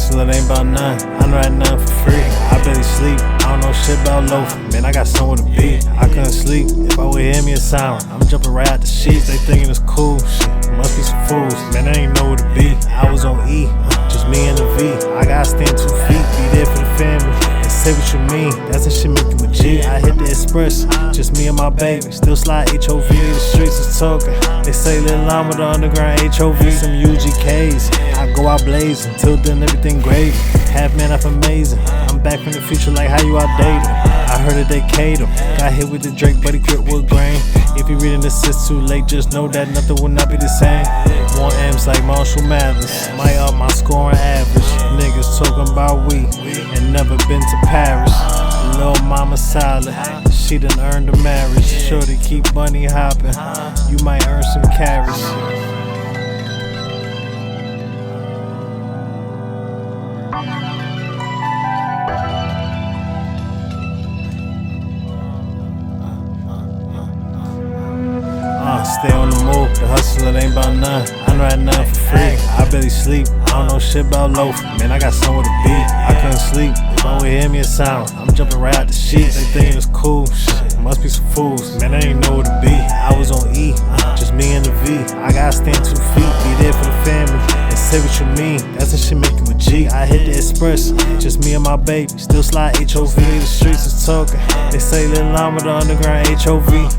hustle, it ain't about none. I know that nothing for free. I barely sleep, I don't know shit about loafing. Man, I got somewhere to be. I couldn't sleep if I would hear me a siren. I'm jumping right out the sheets, they thinking it's cool. Shit, must be some fools. Man, I ain't know where to be. I was on E, just me and the V. I gotta stand 2 feet, be there for the family. And say what you mean, that's the shit make you a G. I hit the express, just me and my baby. Still slide HOV, the streets is talking. They say Len Lama, the underground HOV. Some UGKs, I go out blazing. Till then, everything great. Half man up amazing. I'm back from the future like how you outdated. I heard that they cater. Got hit with the Drake, but he quit with grain. If you reading this, it's too late. Just know that nothing will not be the same. More M's like Marshall Mathers. Might up my scoring average. Niggas talking about we and never been to Paris. Lil' mama solid. She done earned a marriage. Sure to keep bunny hopping. You might earn some carrots. Stay on the move, the hustle, it ain't about none. I know that nothing for free. I barely sleep, I don't know shit about loafing. Man, I got somewhere to be. I couldn't sleep if I would hear me a siren. I'm jumping right out the sheets, they thinking it's cool. Shit, must be some fools. Man, I ain't know where to be. I was on E, just me and the V. I gotta stand 2 feet, be there for the family. And say what you mean, that's the shit make you a G. I hit the express, just me and my baby. Still slide HOV, the streets is talking. They say Len Lama, the underground HOV.